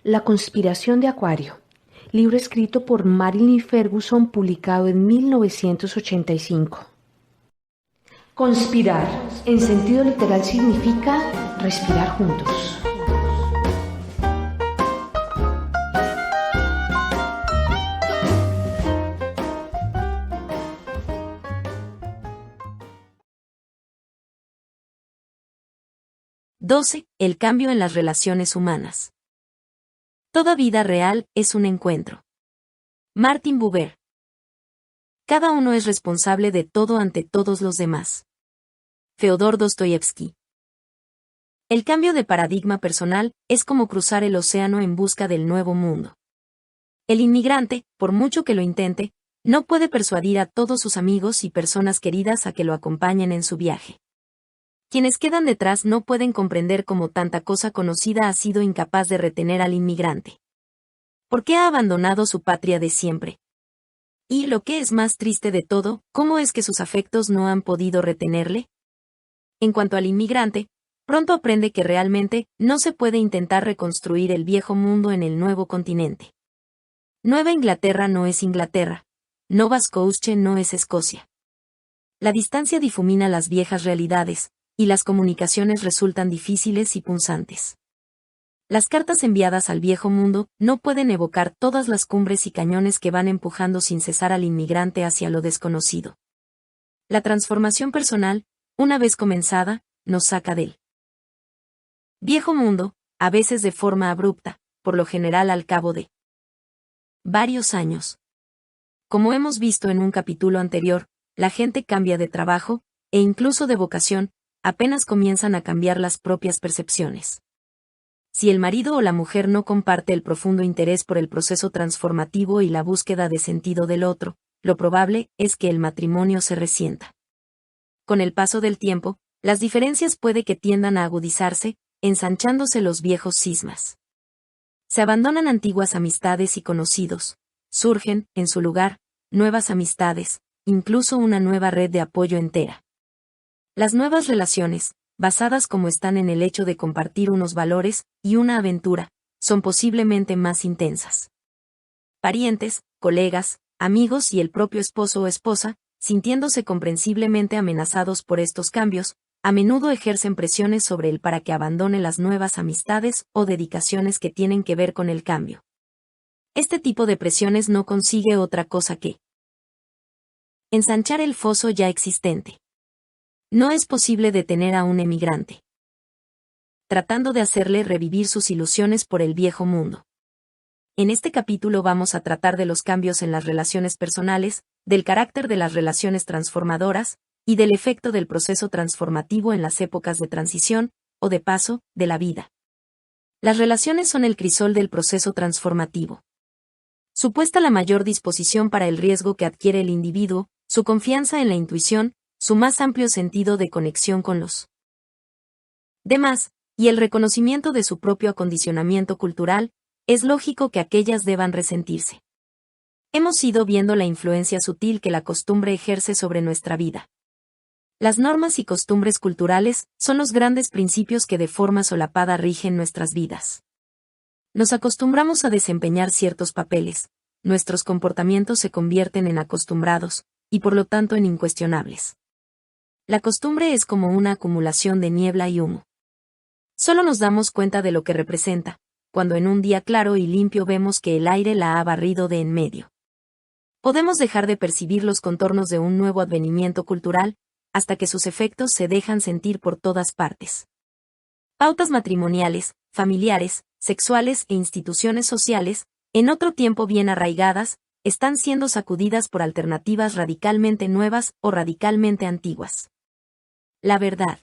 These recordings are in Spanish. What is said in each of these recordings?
La conspiración de Acuario, libro escrito por Marilyn Ferguson, publicado en 1985. Conspirar, en sentido literal, significa respirar juntos. El cambio en las relaciones humanas. Toda vida real es un encuentro. Martin Buber. Cada uno es responsable de todo ante todos los demás. Feodor Dostoyevsky. El cambio de paradigma personal es como cruzar el océano en busca del nuevo mundo. El inmigrante, por mucho que lo intente, no puede persuadir a todos sus amigos y personas queridas a que lo acompañen en su viaje. Quienes quedan detrás no pueden comprender cómo tanta cosa conocida ha sido incapaz de retener al inmigrante. ¿Por qué ha abandonado su patria de siempre? Y lo que es más triste de todo, ¿cómo es que sus afectos no han podido retenerle? En cuanto al inmigrante, pronto aprende que realmente no se puede intentar reconstruir el viejo mundo en el nuevo continente. Nueva Inglaterra no es Inglaterra. Nova Scotia no es Escocia. La distancia difumina las viejas realidades, y las comunicaciones resultan difíciles y punzantes. Las cartas enviadas al viejo mundo no pueden evocar todas las cumbres y cañones que van empujando sin cesar al inmigrante hacia lo desconocido. La transformación personal, una vez comenzada, nos saca del viejo mundo, a veces de forma abrupta, por lo general al cabo de varios años. Como hemos visto en un capítulo anterior, la gente cambia de trabajo, e incluso de vocación, apenas comienzan a cambiar las propias percepciones. Si el marido o la mujer no comparte el profundo interés por el proceso transformativo y la búsqueda de sentido del otro, lo probable es que el matrimonio se resienta. Con el paso del tiempo, las diferencias puede que tiendan a agudizarse, ensanchándose los viejos cismas. Se abandonan antiguas amistades y conocidos, surgen, en su lugar, nuevas amistades, incluso una nueva red de apoyo entera. Las nuevas relaciones, basadas como están en el hecho de compartir unos valores y una aventura, son posiblemente más intensas. Parientes, colegas, amigos y el propio esposo o esposa, sintiéndose comprensiblemente amenazados por estos cambios, a menudo ejercen presiones sobre él para que abandone las nuevas amistades o dedicaciones que tienen que ver con el cambio. Este tipo de presiones no consigue otra cosa que ensanchar el foso ya existente. No es posible detener a un emigrante, tratando de hacerle revivir sus ilusiones por el viejo mundo. En este capítulo vamos a tratar de los cambios en las relaciones personales, del carácter de las relaciones transformadoras, y del efecto del proceso transformativo en las épocas de transición, o de paso, de la vida. Las relaciones son el crisol del proceso transformativo. Supuesta la mayor disposición para el riesgo que adquiere el individuo, su confianza en la intuición, su más amplio sentido de conexión con los demás, y el reconocimiento de su propio acondicionamiento cultural, es lógico que aquellas deban resentirse. Hemos ido viendo la influencia sutil que la costumbre ejerce sobre nuestra vida. Las normas y costumbres culturales son los grandes principios que de forma solapada rigen nuestras vidas. Nos acostumbramos a desempeñar ciertos papeles, nuestros comportamientos se convierten en acostumbrados, y por lo tanto en incuestionables. La costumbre es como una acumulación de niebla y humo. Solo nos damos cuenta de lo que representa, cuando en un día claro y limpio vemos que el aire la ha barrido de en medio. Podemos dejar de percibir los contornos de un nuevo advenimiento cultural, hasta que sus efectos se dejan sentir por todas partes. Pautas matrimoniales, familiares, sexuales e instituciones sociales, en otro tiempo bien arraigadas, están siendo sacudidas por alternativas radicalmente nuevas o radicalmente antiguas. La verdad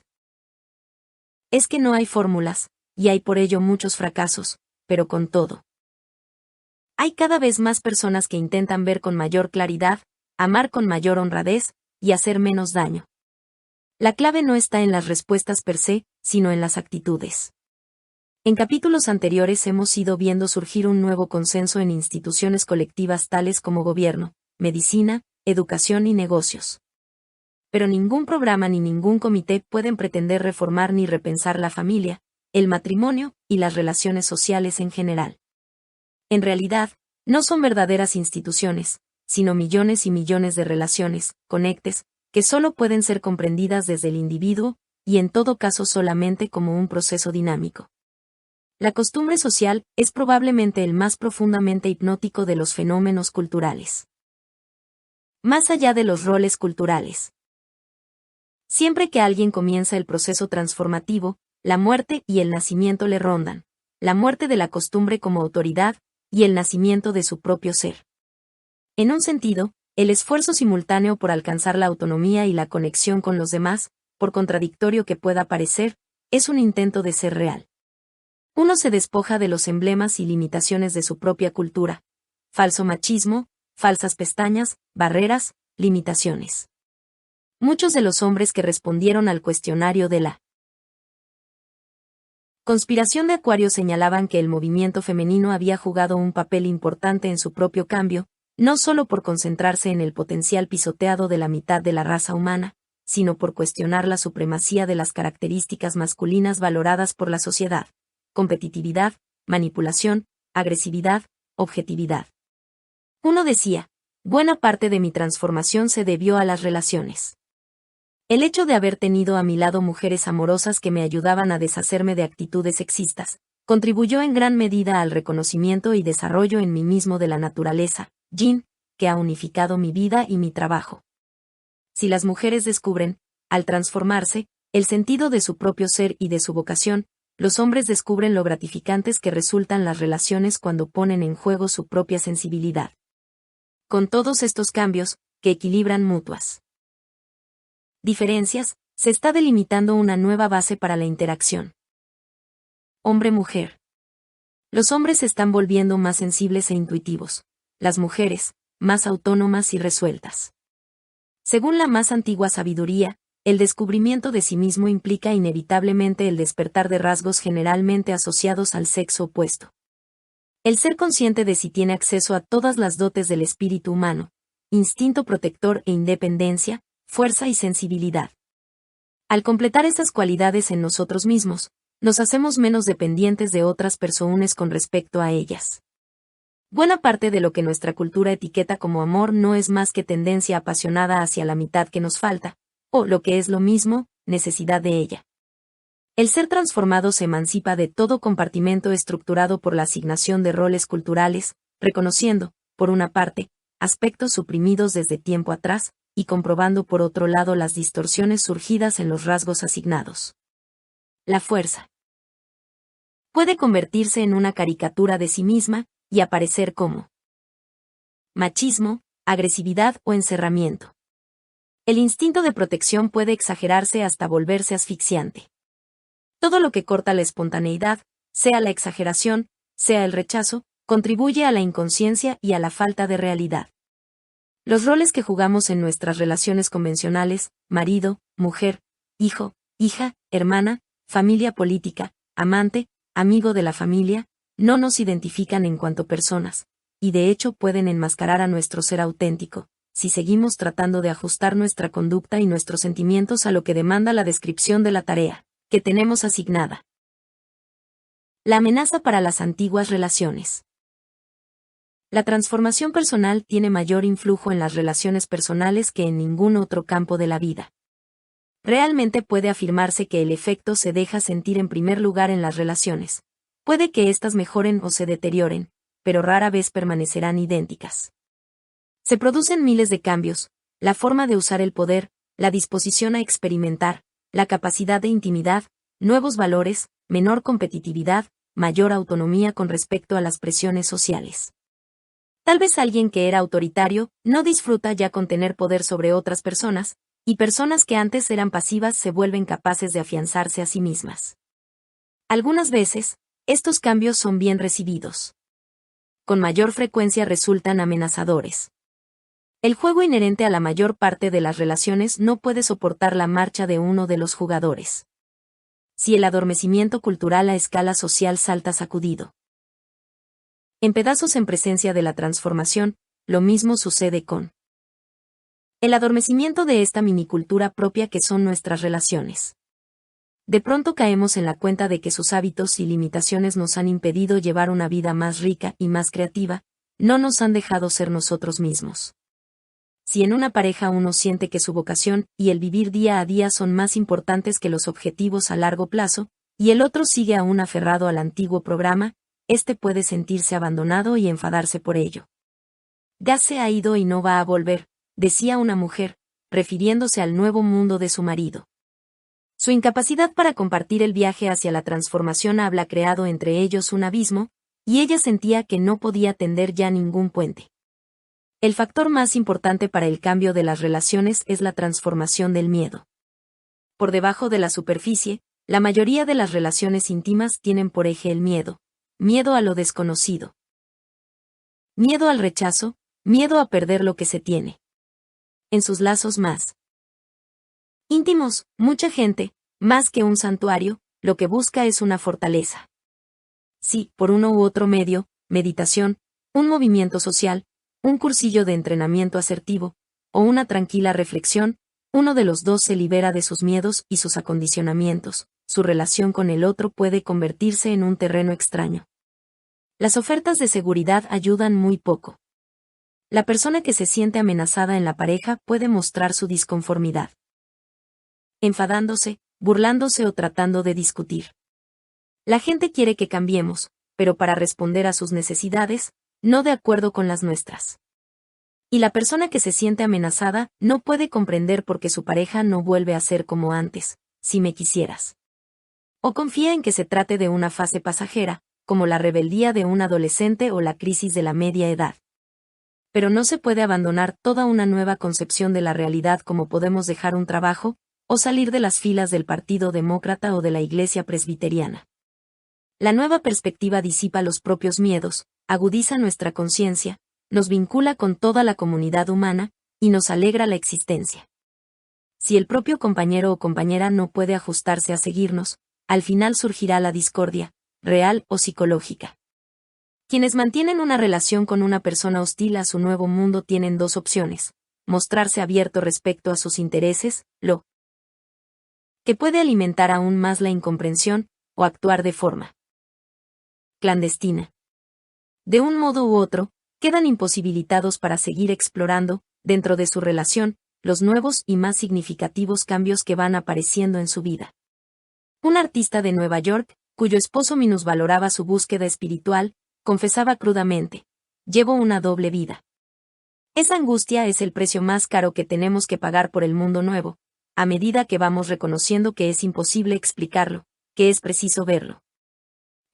es que no hay fórmulas, y hay por ello muchos fracasos, pero con todo, hay cada vez más personas que intentan ver con mayor claridad, amar con mayor honradez, y hacer menos daño. La clave no está en las respuestas per se, sino en las actitudes. En capítulos anteriores hemos ido viendo surgir un nuevo consenso en instituciones colectivas tales como gobierno, medicina, educación y negocios. Pero ningún programa ni ningún comité pueden pretender reformar ni repensar la familia, el matrimonio y las relaciones sociales en general. En realidad, no son verdaderas instituciones, sino millones y millones de relaciones, conectes, que solo pueden ser comprendidas desde el individuo, y en todo caso solamente como un proceso dinámico. La costumbre social es probablemente el más profundamente hipnótico de los fenómenos culturales. Más allá de los roles culturales. Siempre que alguien comienza el proceso transformativo, la muerte y el nacimiento le rondan, la muerte de la costumbre como autoridad, y el nacimiento de su propio ser. En un sentido, el esfuerzo simultáneo por alcanzar la autonomía y la conexión con los demás, por contradictorio que pueda parecer, es un intento de ser real. Uno se despoja de los emblemas y limitaciones de su propia cultura. Falso machismo, falsas pestañas, barreras, limitaciones. Muchos de los hombres que respondieron al cuestionario de la conspiración de Acuario señalaban que el movimiento femenino había jugado un papel importante en su propio cambio, no solo por concentrarse en el potencial pisoteado de la mitad de la raza humana, sino por cuestionar la supremacía de las características masculinas valoradas por la sociedad: competitividad, manipulación, agresividad, objetividad. Uno decía, buena parte de mi transformación se debió a las relaciones. El hecho de haber tenido a mi lado mujeres amorosas que me ayudaban a deshacerme de actitudes sexistas, contribuyó en gran medida al reconocimiento y desarrollo en mí mismo de la naturaleza, yin, que ha unificado mi vida y mi trabajo. Si las mujeres descubren, al transformarse, el sentido de su propio ser y de su vocación, los hombres descubren lo gratificantes que resultan las relaciones cuando ponen en juego su propia sensibilidad. Con todos estos cambios, que equilibran mutuas diferencias, se está delimitando una nueva base para la interacción. Hombre-mujer. Los hombres se están volviendo más sensibles e intuitivos, las mujeres, más autónomas y resueltas. Según la más antigua sabiduría, el descubrimiento de sí mismo implica inevitablemente el despertar de rasgos generalmente asociados al sexo opuesto. El ser consciente de si tiene acceso a todas las dotes del espíritu humano, instinto protector e independencia, fuerza y sensibilidad. Al completar estas cualidades en nosotros mismos, nos hacemos menos dependientes de otras personas con respecto a ellas. Buena parte de lo que nuestra cultura etiqueta como amor no es más que tendencia apasionada hacia la mitad que nos falta, o, lo que es lo mismo, necesidad de ella. El ser transformado se emancipa de todo compartimento estructurado por la asignación de roles culturales, reconociendo, por una parte, aspectos suprimidos desde tiempo atrás, y comprobando por otro lado las distorsiones surgidas en los rasgos asignados. La fuerza puede convertirse en una caricatura de sí misma, y aparecer como machismo, agresividad o encerramiento. El instinto de protección puede exagerarse hasta volverse asfixiante. Todo lo que corta la espontaneidad, sea la exageración, sea el rechazo, contribuye a la inconsciencia y a la falta de realidad. Los roles que jugamos en nuestras relaciones convencionales, marido, mujer, hijo, hija, hermana, familia política, amante, amigo de la familia, no nos identifican en cuanto personas, y de hecho pueden enmascarar a nuestro ser auténtico, si seguimos tratando de ajustar nuestra conducta y nuestros sentimientos a lo que demanda la descripción de la tarea que tenemos asignada. La amenaza para las antiguas relaciones. La transformación personal tiene mayor influjo en las relaciones personales que en ningún otro campo de la vida. Realmente puede afirmarse que el efecto se deja sentir en primer lugar en las relaciones. Puede que éstas mejoren o se deterioren, pero rara vez permanecerán idénticas. Se producen miles de cambios: la forma de usar el poder, la disposición a experimentar, la capacidad de intimidad, nuevos valores, menor competitividad, mayor autonomía con respecto a las presiones sociales. Tal vez alguien que era autoritario no disfruta ya con tener poder sobre otras personas, y personas que antes eran pasivas se vuelven capaces de afianzarse a sí mismas. Algunas veces, estos cambios son bien recibidos. Con mayor frecuencia resultan amenazadores. El juego inherente a la mayor parte de las relaciones no puede soportar la marcha de uno de los jugadores. Si el adormecimiento cultural a escala social salta sacudido en pedazos en presencia de la transformación, lo mismo sucede con el adormecimiento de esta minicultura propia que son nuestras relaciones. de pronto caemos en la cuenta de que sus hábitos y limitaciones nos han impedido llevar una vida más rica y más creativa, no nos han dejado ser nosotros mismos. Si en una pareja uno siente que su vocación y el vivir día a día son más importantes que los objetivos a largo plazo, y el otro sigue aún aferrado al antiguo programa, este puede sentirse abandonado y enfadarse por ello. Ya se ha ido y no va a volver, decía una mujer, refiriéndose al nuevo mundo de su marido. Su incapacidad para compartir el viaje hacia la transformación había creado entre ellos un abismo, y ella sentía que no podía tender ya ningún puente. El factor más importante para el cambio de las relaciones es la transformación del miedo. Por debajo de la superficie, la mayoría de las relaciones íntimas tienen por eje el miedo, miedo a lo desconocido, miedo al rechazo, miedo a perder lo que se tiene. En sus lazos más íntimos, mucha gente, más que un santuario, lo que busca es una fortaleza. Si, por uno u otro medio, meditación, un movimiento social, un cursillo de entrenamiento asertivo, o una tranquila reflexión, uno de los dos se libera de sus miedos y sus acondicionamientos, su relación con el otro puede convertirse en un terreno extraño. Las ofertas de seguridad ayudan muy poco. La persona que se siente amenazada en la pareja puede mostrar su disconformidad, enfadándose, burlándose o tratando de discutir. La gente quiere que cambiemos, pero para responder a sus necesidades, no de acuerdo con las nuestras. Y la persona que se siente amenazada no puede comprender por qué su pareja no vuelve a ser como antes, si me quisieras. O confía en que se trate de una fase pasajera, como la rebeldía de un adolescente o la crisis de la media edad. Pero no se puede abandonar toda una nueva concepción de la realidad como podemos dejar un trabajo, o salir de las filas del Partido Demócrata o de la Iglesia Presbiteriana. La nueva perspectiva disipa los propios miedos, agudiza nuestra conciencia, nos vincula con toda la comunidad humana, y nos alegra la existencia. Si el propio compañero o compañera no puede ajustarse a seguirnos, al final surgirá la discordia, real o psicológica. Quienes mantienen una relación con una persona hostil a su nuevo mundo tienen dos opciones: mostrarse abierto respecto a sus intereses, lo que puede alimentar aún más la incomprensión, o actuar de forma clandestina. De un modo u otro, quedan imposibilitados para seguir explorando, dentro de su relación, los nuevos y más significativos cambios que van apareciendo en su vida. Un artista de Nueva York, cuyo esposo minusvaloraba su búsqueda espiritual, confesaba crudamente: llevo una doble vida. Esa angustia es el precio más caro que tenemos que pagar por el mundo nuevo, a medida que vamos reconociendo que es imposible explicarlo, que es preciso verlo.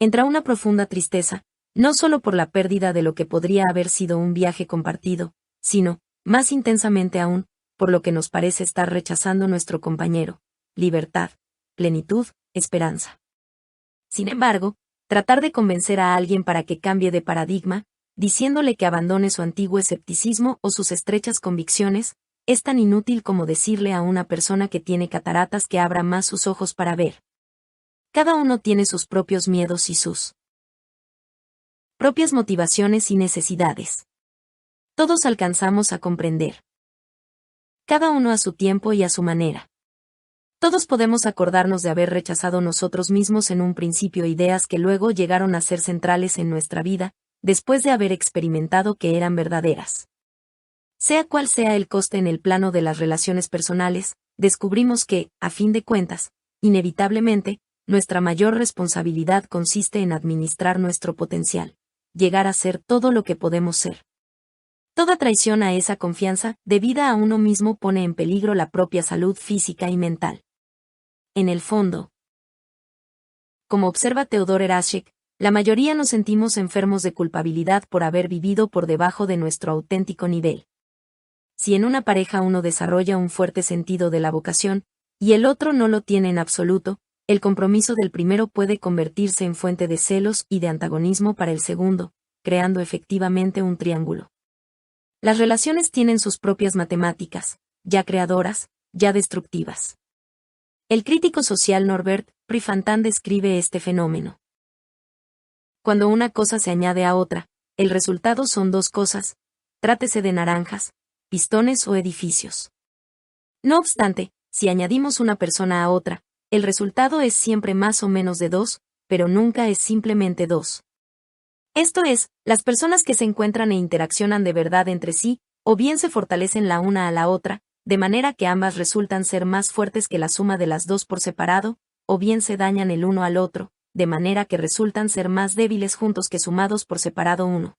Entra una profunda tristeza, no solo por la pérdida de lo que podría haber sido un viaje compartido, sino, más intensamente aún, por lo que nos parece estar rechazando nuestro compañero: libertad, plenitud, esperanza. Sin embargo, tratar de convencer a alguien para que cambie de paradigma, diciéndole que abandone su antiguo escepticismo o sus estrechas convicciones, es tan inútil como decirle a una persona que tiene cataratas que abra más sus ojos para ver. Cada uno tiene sus propios miedos y sus propias motivaciones y necesidades. Todos alcanzamos a comprender. Cada uno a su tiempo y a su manera. Todos podemos acordarnos de haber rechazado nosotros mismos en un principio ideas que luego llegaron a ser centrales en nuestra vida, después de haber experimentado que eran verdaderas. Sea cual sea el coste en el plano de las relaciones personales, descubrimos que, a fin de cuentas, inevitablemente, nuestra mayor responsabilidad consiste en administrar nuestro potencial, llegar a ser todo lo que podemos ser. Toda traición a esa confianza debida a uno mismo pone en peligro la propia salud física y mental. En el fondo, como observa Theodor Eraschek, la mayoría nos sentimos enfermos de culpabilidad por haber vivido por debajo de nuestro auténtico nivel. Si en una pareja uno desarrolla un fuerte sentido de la vocación, y el otro no lo tiene en absoluto, el compromiso del primero puede convertirse en fuente de celos y de antagonismo para el segundo, creando efectivamente un triángulo. Las relaciones tienen sus propias matemáticas, ya creadoras, ya destructivas. El crítico social Norbert Prefontaine describe este fenómeno. Cuando una cosa se añade a otra, el resultado son dos cosas, trátese de naranjas, pistones o edificios. No obstante, si añadimos una persona a otra, el resultado es siempre más o menos de 2, pero nunca es simplemente 2. Esto es, las personas que se encuentran e interaccionan de verdad entre sí, o bien se fortalecen la una a la otra, de manera que ambas resultan ser más fuertes que la suma de las dos por separado, o bien se dañan el uno al otro, de manera que resultan ser más débiles juntos que sumados por separado uno.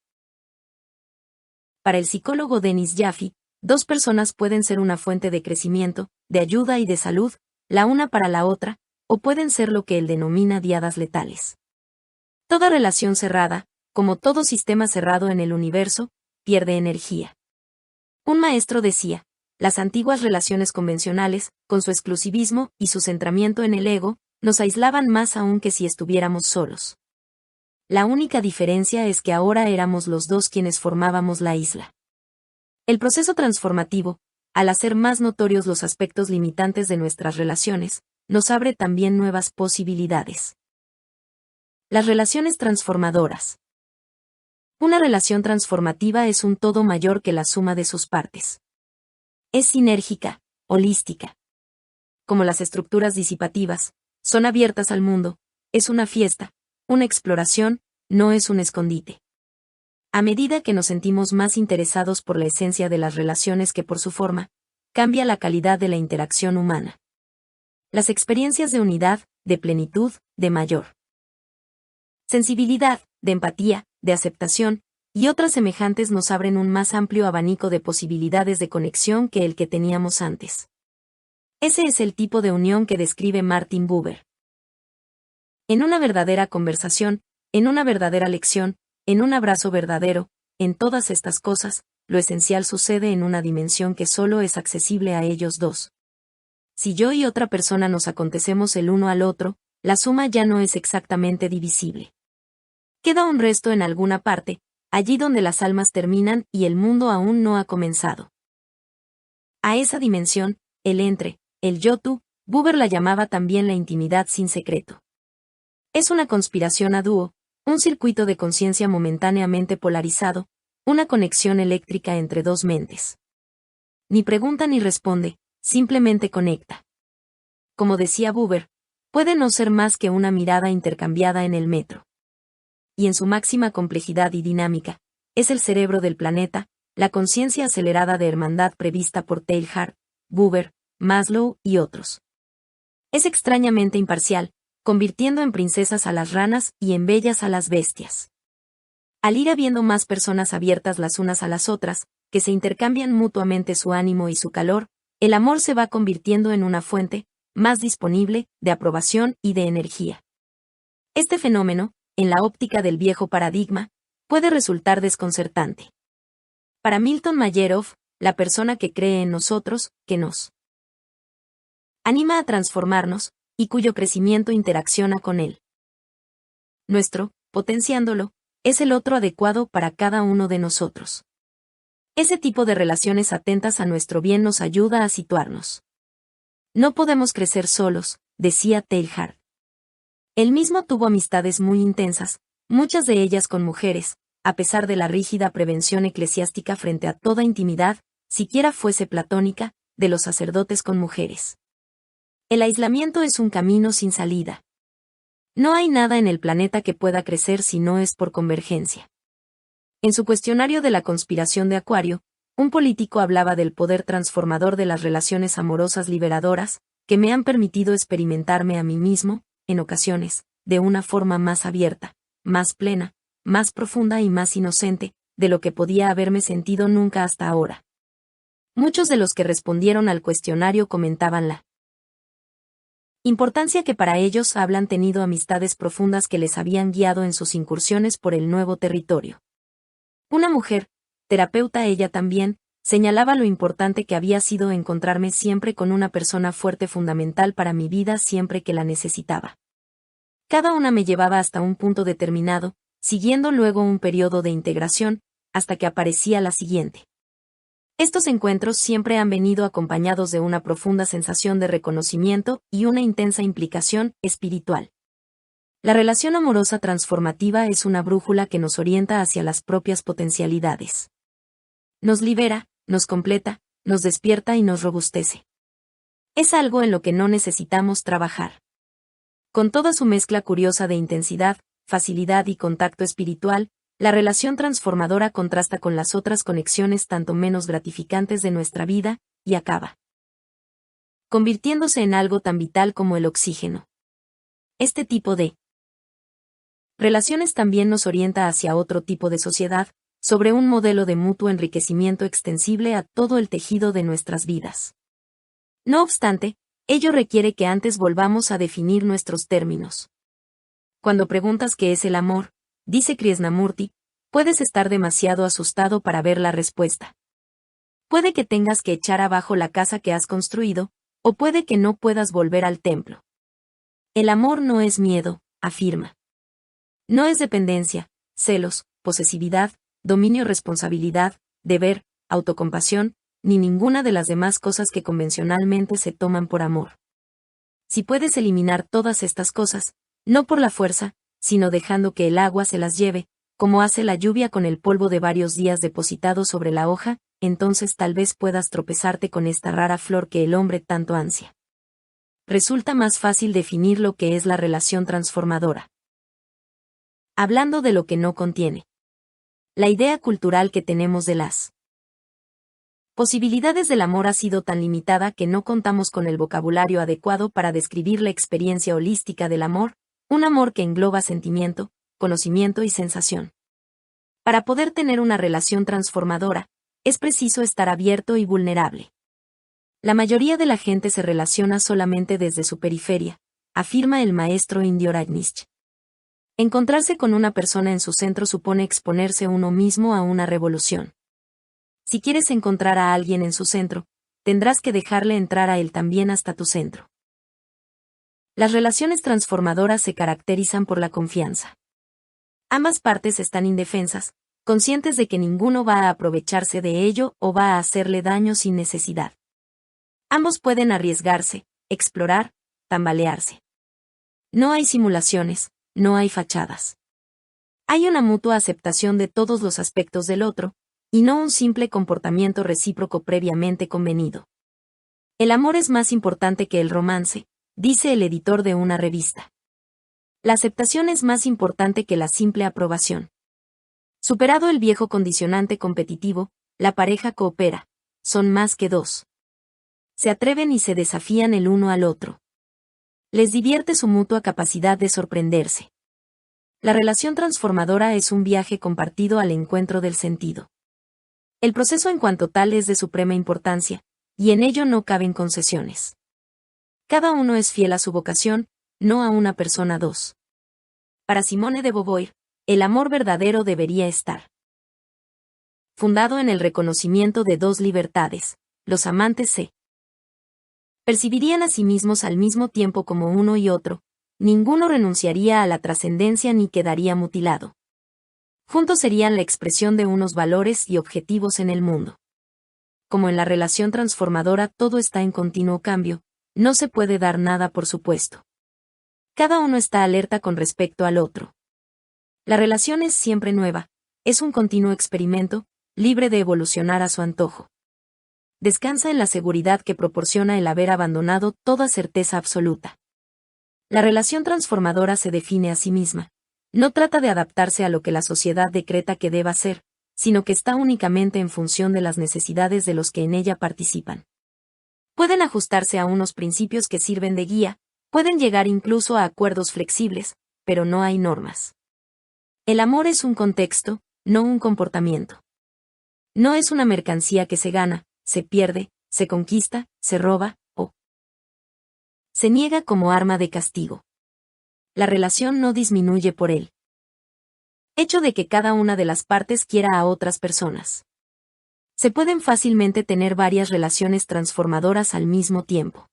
Para el psicólogo Denis Jaffe, dos personas pueden ser una fuente de crecimiento, de ayuda y de salud, la una para la otra, o pueden ser lo que él denomina diadas letales. Toda relación cerrada, como todo sistema cerrado en el universo, pierde energía. Un maestro decía, las antiguas relaciones convencionales, con su exclusivismo y su centramiento en el ego, nos aislaban más aún que si estuviéramos solos. La única diferencia es que ahora éramos los dos quienes formábamos la isla. El proceso transformativo, al hacer más notorios los aspectos limitantes de nuestras relaciones, nos abre también nuevas posibilidades. Las relaciones transformadoras. Una relación transformativa es un todo mayor que la suma de sus partes. Es sinérgica, holística. Como las estructuras disipativas, son abiertas al mundo, es una fiesta, una exploración, no es un escondite. A medida que nos sentimos más interesados por la esencia de las relaciones que por su forma, cambia la calidad de la interacción humana. Las experiencias de unidad, de plenitud, de mayor sensibilidad, de empatía, de aceptación, y otras semejantes nos abren un más amplio abanico de posibilidades de conexión que el que teníamos antes. Ese es el tipo de unión que describe Martin Buber. En una verdadera conversación, en una verdadera lección, en un abrazo verdadero, en todas estas cosas, lo esencial sucede en una dimensión que solo es accesible a ellos dos. Si yo y otra persona nos acontecemos el uno al otro, la suma ya no es exactamente divisible. Queda un resto en alguna parte, allí donde las almas terminan y el mundo aún no ha comenzado. A esa dimensión, el entre, el yo-tú, Buber la llamaba también la intimidad sin secreto. Es una conspiración a dúo, un circuito de conciencia momentáneamente polarizado, una conexión eléctrica entre dos mentes. Ni pregunta ni responde, simplemente conecta. Como decía Buber, puede no ser más que una mirada intercambiada en el metro. Y en su máxima complejidad y dinámica, es el cerebro del planeta, la conciencia acelerada de hermandad prevista por Teilhard, Buber, Maslow y otros. Es extrañamente imparcial, convirtiendo en princesas a las ranas y en bellas a las bestias. Al ir habiendo más personas abiertas las unas a las otras, que se intercambian mutuamente su ánimo y su calor, el amor se va convirtiendo en una fuente, más disponible, de aprobación y de energía. Este fenómeno, en la óptica del viejo paradigma, puede resultar desconcertante. Para Milton Mayerhoff, la persona que cree en nosotros, que nos anima a transformarnos, y cuyo crecimiento interacciona con él. Nuestro, potenciándolo, es el otro adecuado para cada uno de nosotros. Ese tipo de relaciones atentas a nuestro bien nos ayuda a situarnos. No podemos crecer solos, decía Teilhard. Él mismo tuvo amistades muy intensas, muchas de ellas con mujeres, a pesar de la rígida prevención eclesiástica frente a toda intimidad, siquiera fuese platónica, de los sacerdotes con mujeres. El aislamiento es un camino sin salida. No hay nada en el planeta que pueda crecer si no es por convergencia. En su cuestionario de la conspiración de Acuario, un político hablaba del poder transformador de las relaciones amorosas liberadoras, que me han permitido experimentarme a mí mismo, en ocasiones, de una forma más abierta, más plena, más profunda y más inocente, de lo que podía haberme sentido nunca hasta ahora. Muchos de los que respondieron al cuestionario comentaban la importancia que para ellos hablan tenido amistades profundas que les habían guiado en sus incursiones por el nuevo territorio. Una mujer, terapeuta ella también, señalaba lo importante que había sido encontrarme siempre con una persona fuerte fundamental para mi vida siempre que la necesitaba. Cada una me llevaba hasta un punto determinado, siguiendo luego un periodo de integración, hasta que aparecía la siguiente. Estos encuentros siempre han venido acompañados de una profunda sensación de reconocimiento y una intensa implicación espiritual. La relación amorosa transformativa es una brújula que nos orienta hacia las propias potencialidades. Nos libera, nos completa, nos despierta y nos robustece. Es algo en lo que no necesitamos trabajar. Con toda su mezcla curiosa de intensidad, facilidad y contacto espiritual, la relación transformadora contrasta con las otras conexiones tanto menos gratificantes de nuestra vida, y acaba convirtiéndose en algo tan vital como el oxígeno. Este tipo de relaciones también nos orienta hacia otro tipo de sociedad, sobre un modelo de mutuo enriquecimiento extensible a todo el tejido de nuestras vidas. No obstante, ello requiere que antes volvamos a definir nuestros términos. Cuando preguntas qué es el amor, dice Krishnamurti, puedes estar demasiado asustado para ver la respuesta. Puede que tengas que echar abajo la casa que has construido, o puede que no puedas volver al templo. El amor no es miedo, afirma. No es dependencia, celos, posesividad, dominio, responsabilidad, deber, autocompasión, ni ninguna de las demás cosas que convencionalmente se toman por amor. Si puedes eliminar todas estas cosas, no por la fuerza, sino dejando que el agua se las lleve, como hace la lluvia con el polvo de varios días depositado sobre la hoja, entonces tal vez puedas tropezarte con esta rara flor que el hombre tanto ansia. Resulta más fácil definir lo que es la relación transformadora. Hablando de lo que no contiene. La idea cultural que tenemos de las posibilidades del amor ha sido tan limitada que no contamos con el vocabulario adecuado para describir la experiencia holística del amor, un amor que engloba sentimiento, conocimiento y sensación. Para poder tener una relación transformadora, es preciso estar abierto y vulnerable. La mayoría de la gente se relaciona solamente desde su periferia, afirma el maestro indio Rajneesh. Encontrarse con una persona en su centro supone exponerse uno mismo a una revolución. Si quieres encontrar a alguien en su centro, tendrás que dejarle entrar a él también hasta tu centro. Las relaciones transformadoras se caracterizan por la confianza. Ambas partes están indefensas, conscientes de que ninguno va a aprovecharse de ello o va a hacerle daño sin necesidad. Ambos pueden arriesgarse, explorar, tambalearse. No hay simulaciones, no hay fachadas. Hay una mutua aceptación de todos los aspectos del otro, y no un simple comportamiento recíproco previamente convenido. El amor es más importante que el romance, dice el editor de una revista. La aceptación es más importante que la simple aprobación. Superado el viejo condicionante competitivo, la pareja coopera, son más que dos. Se atreven y se desafían el uno al otro. Les divierte su mutua capacidad de sorprenderse. La relación transformadora es un viaje compartido al encuentro del sentido. El proceso en cuanto tal es de suprema importancia, y en ello no caben concesiones. Cada uno es fiel a su vocación, no a una persona dos. Para Simone de Beauvoir, el amor verdadero debería estar fundado en el reconocimiento de dos libertades. Los amantes se percibirían a sí mismos al mismo tiempo como uno y otro, ninguno renunciaría a la trascendencia ni quedaría mutilado. Juntos serían la expresión de unos valores y objetivos en el mundo. Como en la relación transformadora todo está en continuo cambio, no se puede dar nada por supuesto. Cada uno está alerta con respecto al otro. La relación es siempre nueva, es un continuo experimento, libre de evolucionar a su antojo. Descansa en la seguridad que proporciona el haber abandonado toda certeza absoluta. La relación transformadora se define a sí misma. No trata de adaptarse a lo que la sociedad decreta que deba ser, sino que está únicamente en función de las necesidades de los que en ella participan. Pueden ajustarse a unos principios que sirven de guía, pueden llegar incluso a acuerdos flexibles, pero no hay normas. El amor es un contexto, no un comportamiento. No es una mercancía que se gana, se pierde, se conquista, se roba, o se niega como arma de castigo. La relación no disminuye por el hecho de que cada una de las partes quiera a otras personas. Se pueden fácilmente tener varias relaciones transformadoras al mismo tiempo.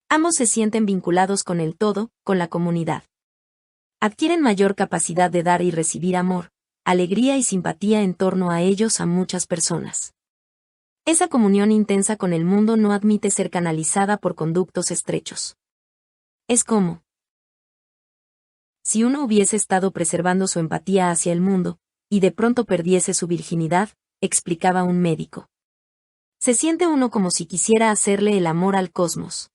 Ambos se sienten vinculados con el todo, con la comunidad. Adquieren mayor capacidad de dar y recibir amor, alegría y simpatía en torno a ellos a muchas personas. Esa comunión intensa con el mundo no admite ser canalizada por conductos estrechos. Es como si uno hubiese estado preservando su empatía hacia el mundo, y de pronto perdiese su virginidad, explicaba un médico. Se siente uno como si quisiera hacerle el amor al cosmos.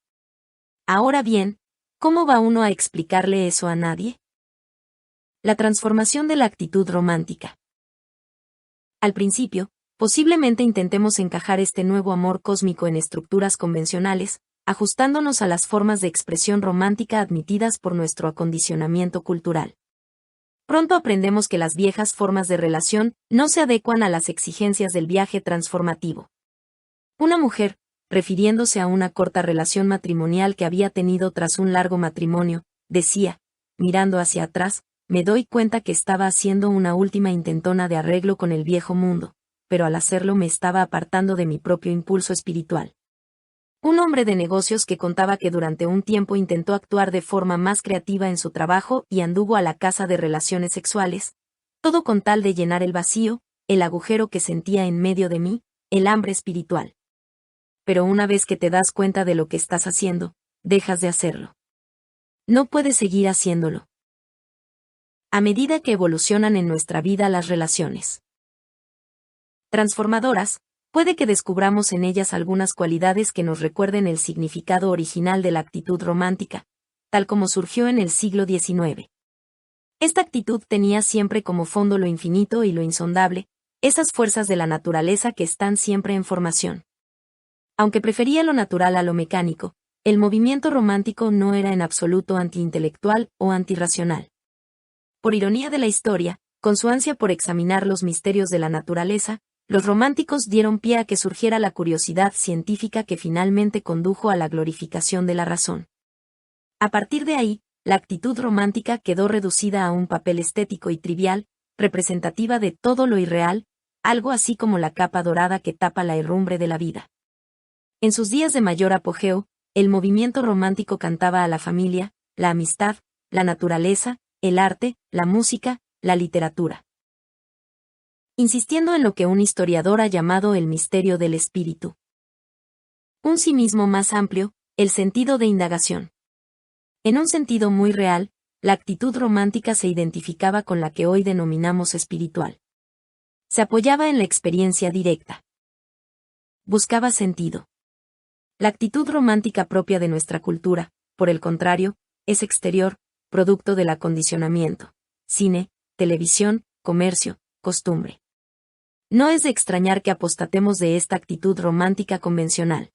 Ahora bien, ¿cómo va uno a explicarle eso a nadie? La transformación de la actitud romántica. Al principio, posiblemente intentemos encajar este nuevo amor cósmico en estructuras convencionales, ajustándonos a las formas de expresión romántica admitidas por nuestro acondicionamiento cultural. Pronto aprendemos que las viejas formas de relación no se adecuan a las exigencias del viaje transformativo. Una mujer, refiriéndose a una corta relación matrimonial que había tenido tras un largo matrimonio, decía, mirando hacia atrás, me doy cuenta que estaba haciendo una última intentona de arreglo con el viejo mundo, pero al hacerlo me estaba apartando de mi propio impulso espiritual. Un hombre de negocios que contaba que durante un tiempo intentó actuar de forma más creativa en su trabajo y anduvo a la caza de relaciones sexuales, todo con tal de llenar el vacío, el agujero que sentía en medio de mí, el hambre espiritual. Pero una vez que te das cuenta de lo que estás haciendo, dejas de hacerlo. No puedes seguir haciéndolo. A medida que evolucionan en nuestra vida las relaciones transformadoras, puede que descubramos en ellas algunas cualidades que nos recuerden el significado original de la actitud romántica, tal como surgió en el siglo XIX. Esta actitud tenía siempre como fondo lo infinito y lo insondable, esas fuerzas de la naturaleza que están siempre en formación. Aunque prefería lo natural a lo mecánico, el movimiento romántico no era en absoluto antiintelectual o antirracional. Por ironía de la historia, con su ansia por examinar los misterios de la naturaleza, los románticos dieron pie a que surgiera la curiosidad científica que finalmente condujo a la glorificación de la razón. A partir de ahí, la actitud romántica quedó reducida a un papel estético y trivial, representativa de todo lo irreal, algo así como la capa dorada que tapa la herrumbre de la vida. En sus días de mayor apogeo, el movimiento romántico cantaba a la familia, la amistad, la naturaleza, el arte, la música, la literatura. Insistiendo en lo que un historiador ha llamado el misterio del espíritu. Un sí mismo más amplio, el sentido de indagación. En un sentido muy real, la actitud romántica se identificaba con la que hoy denominamos espiritual. Se apoyaba en la experiencia directa. Buscaba sentido. La actitud romántica propia de nuestra cultura, por el contrario, es exterior, producto del acondicionamiento. Cine, televisión, comercio, costumbre. No es de extrañar que apostatemos de esta actitud romántica convencional.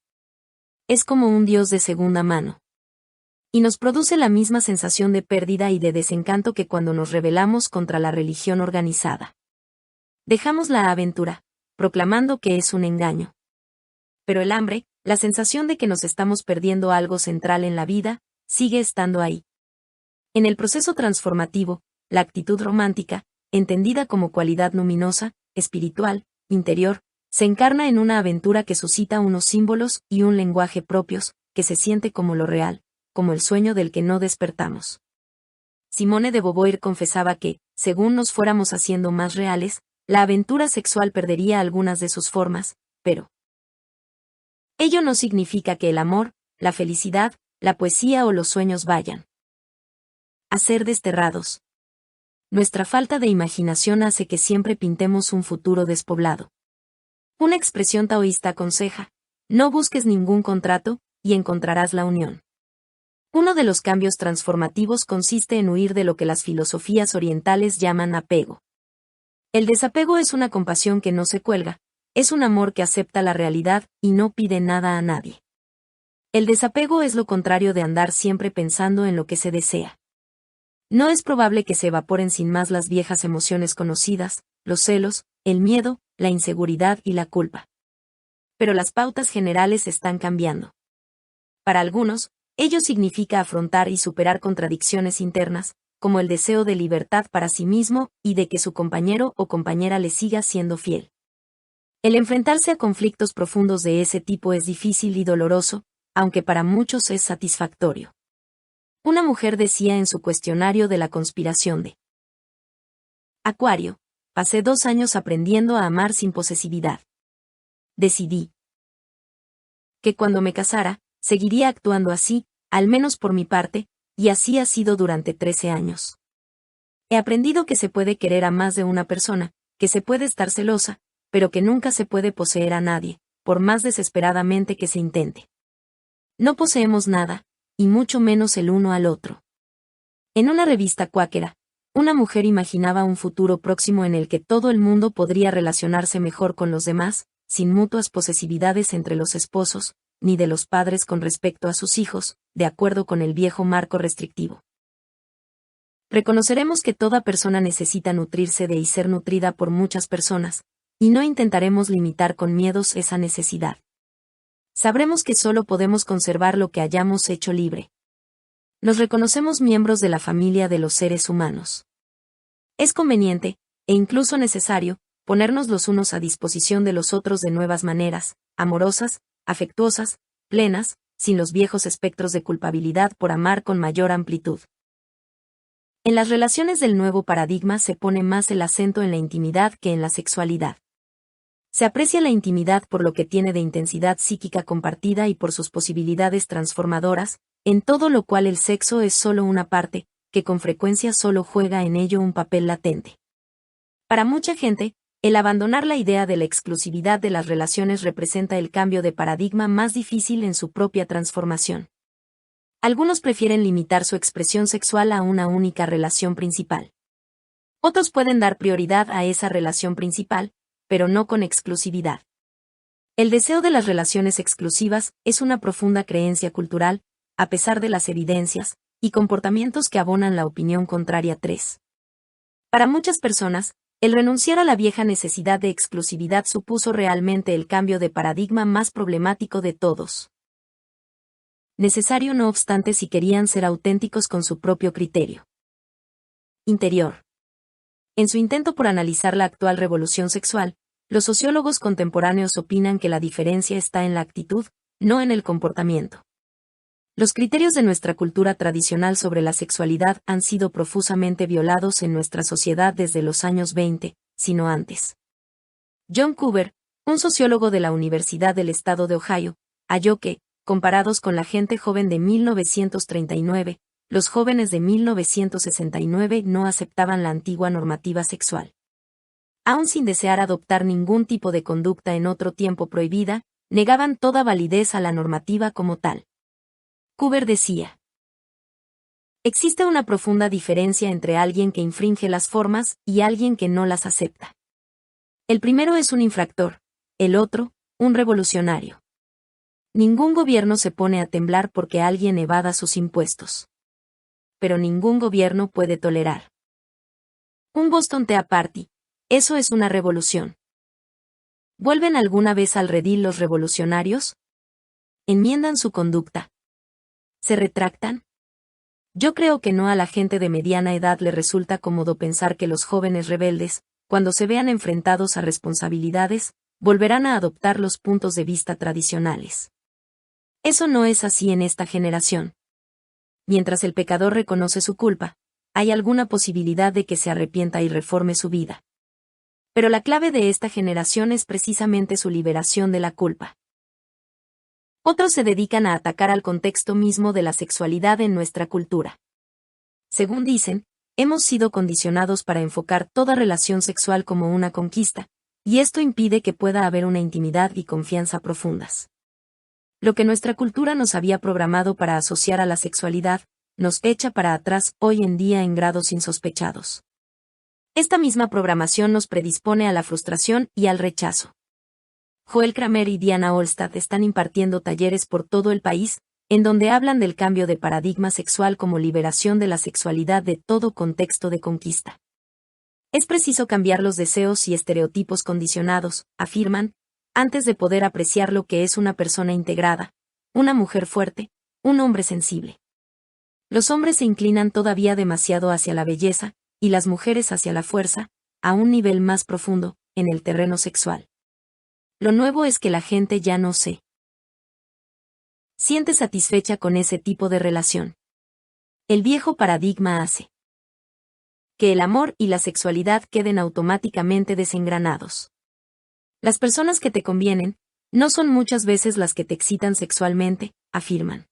Es como un Dios de segunda mano. Y nos produce la misma sensación de pérdida y de desencanto que cuando nos rebelamos contra la religión organizada. Dejamos la aventura, proclamando que es un engaño. Pero el hambre, la sensación de que nos estamos perdiendo algo central en la vida, sigue estando ahí. En el proceso transformativo, la actitud romántica, entendida como cualidad luminosa, espiritual, interior, se encarna en una aventura que suscita unos símbolos y un lenguaje propios, que se siente como lo real, como el sueño del que no despertamos. Simone de Beauvoir confesaba que, según nos fuéramos haciendo más reales, la aventura sexual perdería algunas de sus formas, pero ello no significa que el amor, la felicidad, la poesía o los sueños vayan a ser desterrados. Nuestra falta de imaginación hace que siempre pintemos un futuro despoblado. Una expresión taoísta aconseja, no busques ningún contrato, y encontrarás la unión. Uno de los cambios transformativos consiste en huir de lo que las filosofías orientales llaman apego. El desapego es una compasión que no se cuelga, es un amor que acepta la realidad y no pide nada a nadie. El desapego es lo contrario de andar siempre pensando en lo que se desea. No es probable que se evaporen sin más las viejas emociones conocidas, los celos, el miedo, la inseguridad y la culpa. Pero las pautas generales están cambiando. Para algunos, ello significa afrontar y superar contradicciones internas, como el deseo de libertad para sí mismo y de que su compañero o compañera le siga siendo fiel. El enfrentarse a conflictos profundos de ese tipo es difícil y doloroso, aunque para muchos es satisfactorio. Una mujer decía en su cuestionario de la conspiración de Acuario, pasé 2 años aprendiendo a amar sin posesividad. Decidí que cuando me casara, seguiría actuando así, al menos por mi parte, y así ha sido durante 13 años. He aprendido que se puede querer a más de una persona, que se puede estar celosa, pero que nunca se puede poseer a nadie, por más desesperadamente que se intente. No poseemos nada, y mucho menos el uno al otro. En una revista cuáquera, una mujer imaginaba un futuro próximo en el que todo el mundo podría relacionarse mejor con los demás, sin mutuas posesividades entre los esposos, ni de los padres con respecto a sus hijos, de acuerdo con el viejo marco restrictivo. Reconoceremos que toda persona necesita nutrirse de y ser nutrida por muchas personas, y no intentaremos limitar con miedos esa necesidad. Sabremos que solo podemos conservar lo que hayamos hecho libre. Nos reconocemos miembros de la familia de los seres humanos. Es conveniente, e incluso necesario, ponernos los unos a disposición de los otros de nuevas maneras, amorosas, afectuosas, plenas, sin los viejos espectros de culpabilidad por amar con mayor amplitud. En las relaciones del nuevo paradigma se pone más el acento en la intimidad que en la sexualidad. Se aprecia la intimidad por lo que tiene de intensidad psíquica compartida y por sus posibilidades transformadoras, en todo lo cual el sexo es solo una parte, que con frecuencia solo juega en ello un papel latente. Para mucha gente, el abandonar la idea de la exclusividad de las relaciones representa el cambio de paradigma más difícil en su propia transformación. Algunos prefieren limitar su expresión sexual a una única relación principal. Otros pueden dar prioridad a esa relación principal, pero no con exclusividad. El deseo de las relaciones exclusivas es una profunda creencia cultural, a pesar de las evidencias y comportamientos que abonan la opinión contraria. 3. Para muchas personas, el renunciar a la vieja necesidad de exclusividad supuso realmente el cambio de paradigma más problemático de todos. Necesario no obstante si querían ser auténticos con su propio criterio interior. En su intento por analizar la actual revolución sexual, los sociólogos contemporáneos opinan que la diferencia está en la actitud, no en el comportamiento. Los criterios de nuestra cultura tradicional sobre la sexualidad han sido profusamente violados en nuestra sociedad desde los años 20, sino antes. John Cooper, un sociólogo de la Universidad del Estado de Ohio, halló que, comparados con la gente joven de 1939, los jóvenes de 1969 no aceptaban la antigua normativa sexual. Aun sin desear adoptar ningún tipo de conducta en otro tiempo prohibida, negaban toda validez a la normativa como tal. Cooper decía: existe una profunda diferencia entre alguien que infringe las formas y alguien que no las acepta. El primero es un infractor, el otro, un revolucionario. Ningún gobierno se pone a temblar porque alguien evada sus impuestos. Pero ningún gobierno puede tolerar un Boston Tea Party. Eso es una revolución. ¿Vuelven alguna vez al redil los revolucionarios? ¿Enmiendan su conducta? ¿Se retractan? Yo creo que no. A la gente de mediana edad le resulta cómodo pensar que los jóvenes rebeldes, cuando se vean enfrentados a responsabilidades, volverán a adoptar los puntos de vista tradicionales. Eso no es así en esta generación. Mientras el pecador reconoce su culpa, hay alguna posibilidad de que se arrepienta y reforme su vida. Pero la clave de esta generación es precisamente su liberación de la culpa. Otros se dedican a atacar al contexto mismo de la sexualidad en nuestra cultura. Según dicen, hemos sido condicionados para enfocar toda relación sexual como una conquista, y esto impide que pueda haber una intimidad y confianza profundas. Lo que nuestra cultura nos había programado para asociar a la sexualidad, nos echa para atrás hoy en día en grados insospechados. Esta misma programación nos predispone a la frustración y al rechazo. Joel Kramer y Diana Olstad están impartiendo talleres por todo el país, en donde hablan del cambio de paradigma sexual como liberación de la sexualidad de todo contexto de conquista. Es preciso cambiar los deseos y estereotipos condicionados, afirman, antes de poder apreciar lo que es una persona integrada, una mujer fuerte, un hombre sensible. Los hombres se inclinan todavía demasiado hacia la belleza, y las mujeres hacia la fuerza, a un nivel más profundo, en el terreno sexual. Lo nuevo es que la gente ya no se siente satisfecha con ese tipo de relación. El viejo paradigma hace que el amor y la sexualidad queden automáticamente desengranados. Las personas que te convienen, no son muchas veces las que te excitan sexualmente, afirman.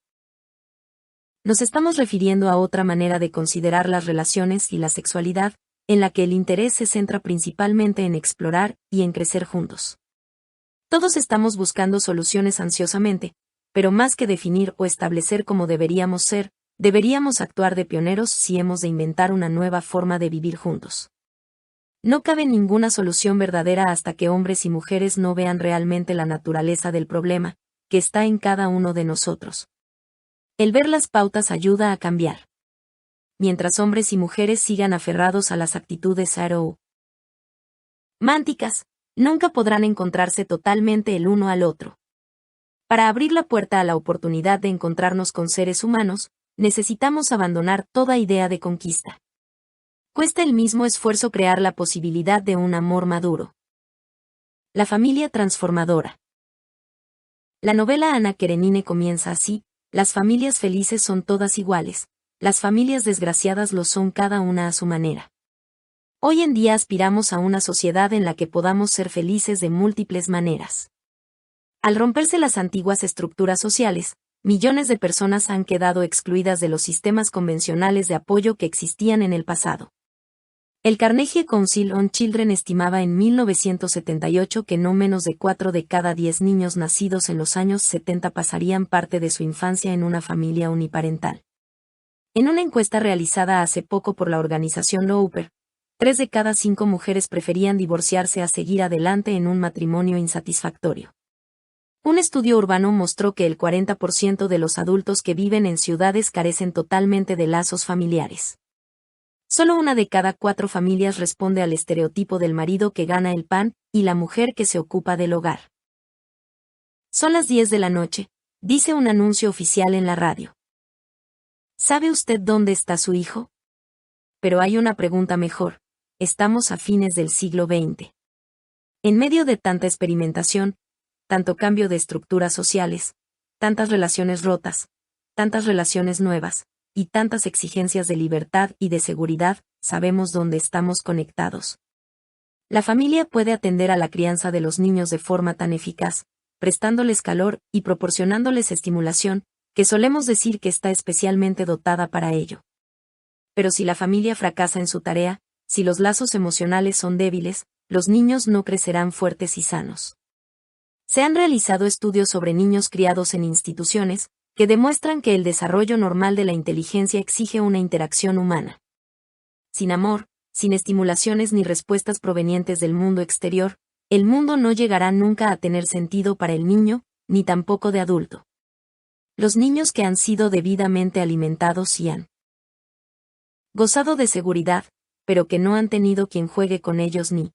Nos estamos refiriendo a otra manera de considerar las relaciones y la sexualidad, en la que el interés se centra principalmente en explorar y en crecer juntos. Todos estamos buscando soluciones ansiosamente, pero más que definir o establecer cómo deberíamos ser, deberíamos actuar de pioneros si hemos de inventar una nueva forma de vivir juntos. No cabe ninguna solución verdadera hasta que hombres y mujeres no vean realmente la naturaleza del problema, que está en cada uno de nosotros. El ver las pautas ayuda a cambiar. Mientras hombres y mujeres sigan aferrados a las actitudes románticas, nunca podrán encontrarse totalmente el uno al otro. Para abrir la puerta a la oportunidad de encontrarnos con seres humanos, necesitamos abandonar toda idea de conquista. Cuesta el mismo esfuerzo crear la posibilidad de un amor maduro. La familia transformadora. La novela Ana Karenina comienza así: las familias felices son todas iguales, las familias desgraciadas lo son cada una a su manera. Hoy en día aspiramos a una sociedad en la que podamos ser felices de múltiples maneras. Al romperse las antiguas estructuras sociales, millones de personas han quedado excluidas de los sistemas convencionales de apoyo que existían en el pasado. El Carnegie Council on Children estimaba en 1978 que no menos de 4 de cada 10 niños nacidos en los años 70 pasarían parte de su infancia en una familia uniparental. En una encuesta realizada hace poco por la organización Looper, 3 de cada 5 mujeres preferían divorciarse a seguir adelante en un matrimonio insatisfactorio. Un estudio urbano mostró que el 40% de los adultos que viven en ciudades carecen totalmente de lazos familiares. Solo 1 de cada 4 familias responde al estereotipo del marido que gana el pan y la mujer que se ocupa del hogar. Son las 10 de la noche, dice un anuncio oficial en la radio. ¿Sabe usted dónde está su hijo? Pero hay una pregunta mejor: estamos a fines del siglo XX. En medio de tanta experimentación, tanto cambio de estructuras sociales, tantas relaciones rotas, tantas relaciones nuevas, y tantas exigencias de libertad y de seguridad, sabemos dónde estamos conectados. La familia puede atender a la crianza de los niños de forma tan eficaz, prestándoles calor y proporcionándoles estimulación, que solemos decir que está especialmente dotada para ello. Pero si la familia fracasa en su tarea, si los lazos emocionales son débiles, los niños no crecerán fuertes y sanos. Se han realizado estudios sobre niños criados en instituciones, que demuestran que el desarrollo normal de la inteligencia exige una interacción humana. Sin amor, sin estimulaciones ni respuestas provenientes del mundo exterior, el mundo no llegará nunca a tener sentido para el niño, ni tampoco de adulto. Los niños que han sido debidamente alimentados y han gozado de seguridad, pero que no han tenido quien juegue con ellos ni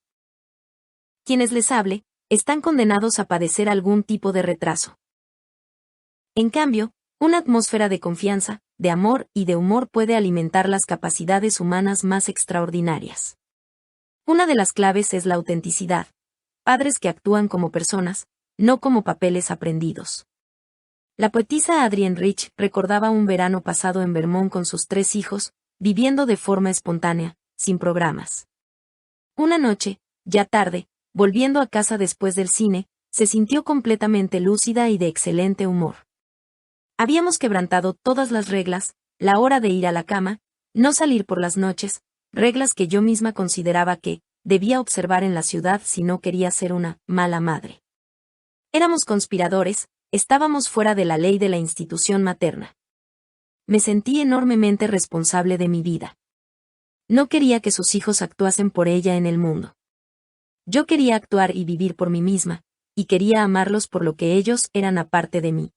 quienes les hable, están condenados a padecer algún tipo de retraso. En cambio, una atmósfera de confianza, de amor y de humor puede alimentar las capacidades humanas más extraordinarias. Una de las claves es la autenticidad: padres que actúan como personas, no como papeles aprendidos. La poetisa Adrienne Rich recordaba un verano pasado en Vermont con sus 3 hijos, viviendo de forma espontánea, sin programas. Una noche, ya tarde, volviendo a casa después del cine, se sintió completamente lúcida y de excelente humor. Habíamos quebrantado todas las reglas: la hora de ir a la cama, no salir por las noches, reglas que yo misma consideraba que debía observar en la ciudad si no quería ser una mala madre. Éramos conspiradores, estábamos fuera de la ley de la institución materna. Me sentí enormemente responsable de mi vida. No quería que sus hijos actuasen por ella en el mundo. Yo quería actuar y vivir por mí misma, y quería amarlos por lo que ellos eran aparte de mí.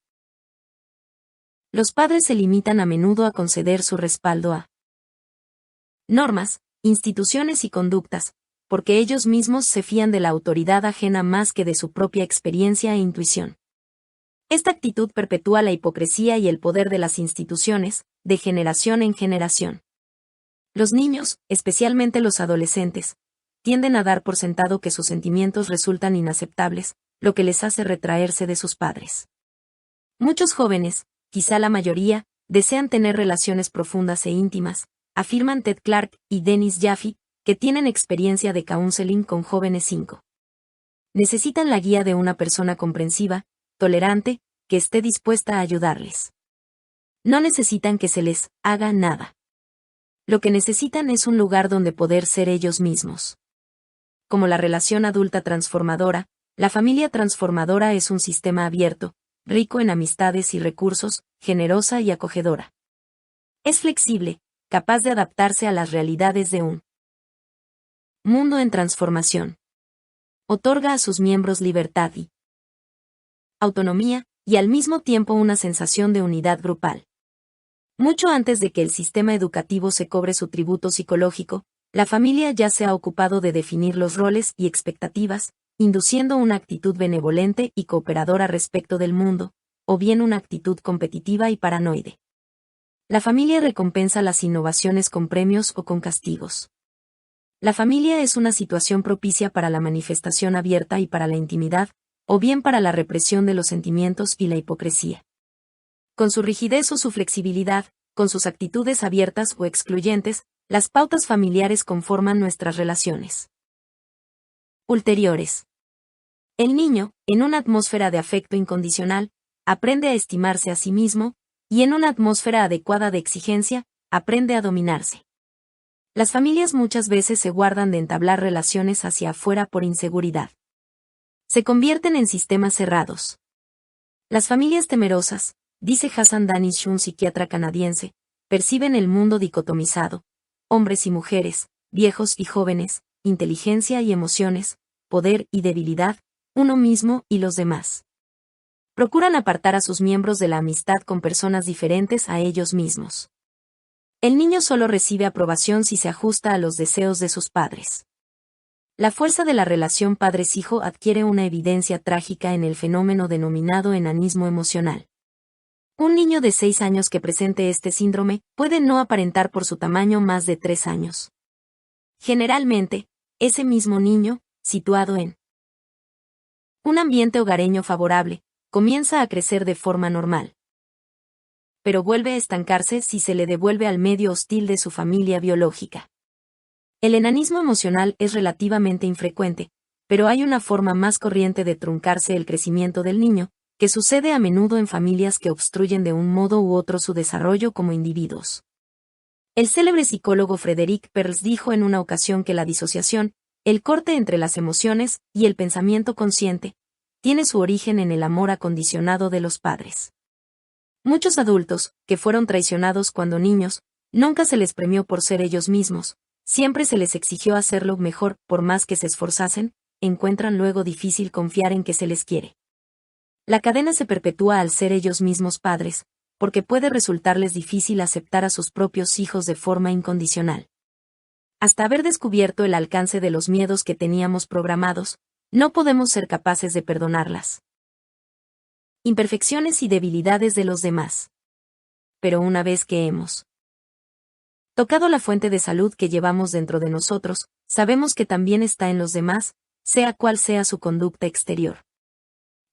Los padres se limitan a menudo a conceder su respaldo a normas, instituciones y conductas, porque ellos mismos se fían de la autoridad ajena más que de su propia experiencia e intuición. Esta actitud perpetúa la hipocresía y el poder de las instituciones, de generación en generación. Los niños, especialmente los adolescentes, tienden a dar por sentado que sus sentimientos resultan inaceptables, lo que les hace retraerse de sus padres. Muchos jóvenes, quizá la mayoría, desean tener relaciones profundas e íntimas, afirman Ted Clark y Dennis Jaffe, que tienen experiencia de counseling con jóvenes 5. Necesitan la guía de una persona comprensiva, tolerante, que esté dispuesta a ayudarles. No necesitan que se les haga nada. Lo que necesitan es un lugar donde poder ser ellos mismos. Como la relación adulta transformadora, La familia transformadora es un sistema abierto, rico en amistades y recursos, generosa y acogedora. Es flexible, capaz de adaptarse a las realidades de un mundo en transformación. Otorga a sus miembros libertad y autonomía, y al mismo tiempo una sensación de unidad grupal. Mucho antes de que el sistema educativo se cobre su tributo psicológico, la familia ya se ha ocupado de definir los roles y expectativas, induciendo una actitud benevolente y cooperadora respecto del mundo, o bien una actitud competitiva y paranoide. La familia recompensa las innovaciones con premios o con castigos. La familia es una situación propicia para la manifestación abierta y para la intimidad, o bien para la represión de los sentimientos y la hipocresía. Con su rigidez o su flexibilidad, con sus actitudes abiertas o excluyentes, las pautas familiares conforman nuestras relaciones ulteriores. El niño, en una atmósfera de afecto incondicional, aprende a estimarse a sí mismo, y en una atmósfera adecuada de exigencia, aprende a dominarse. Las familias muchas veces se guardan de entablar relaciones hacia afuera por inseguridad. Se convierten en sistemas cerrados. Las familias temerosas, dice Hassan Danish, un psiquiatra canadiense, perciben el mundo dicotomizado: hombres y mujeres, viejos y jóvenes, inteligencia y emociones, poder y debilidad, uno mismo y los demás. Procuran apartar a sus miembros de la amistad con personas diferentes a ellos mismos. El niño solo recibe aprobación si se ajusta a los deseos de sus padres. La fuerza de la relación padres-hijo adquiere una evidencia trágica en el fenómeno denominado enanismo emocional. Un niño de 6 años que presente este síndrome puede no aparentar por su tamaño más de 3 años. Generalmente, ese mismo niño, situado en un ambiente hogareño favorable, comienza a crecer de forma normal. Pero vuelve a estancarse si se le devuelve al medio hostil de su familia biológica. El enanismo emocional es relativamente infrecuente, pero hay una forma más corriente de truncarse el crecimiento del niño, que sucede a menudo en familias que obstruyen de un modo u otro su desarrollo como individuos. El célebre psicólogo Frederick Perls dijo en una ocasión que la disociación, el corte entre las emociones y el pensamiento consciente, tiene su origen en el amor acondicionado de los padres. Muchos adultos, que fueron traicionados cuando niños, nunca se les premió por ser ellos mismos, siempre se les exigió hacerlo mejor, por más que se esforzasen, encuentran luego difícil confiar en que se les quiere. La cadena se perpetúa al ser ellos mismos padres, porque puede resultarles difícil aceptar a sus propios hijos de forma incondicional. Hasta haber descubierto el alcance de los miedos que teníamos programados, no podemos ser capaces de perdonarlas. Imperfecciones y debilidades de los demás. Pero una vez que hemos tocado la fuente de salud que llevamos dentro de nosotros, sabemos que también está en los demás, sea cual sea su conducta exterior.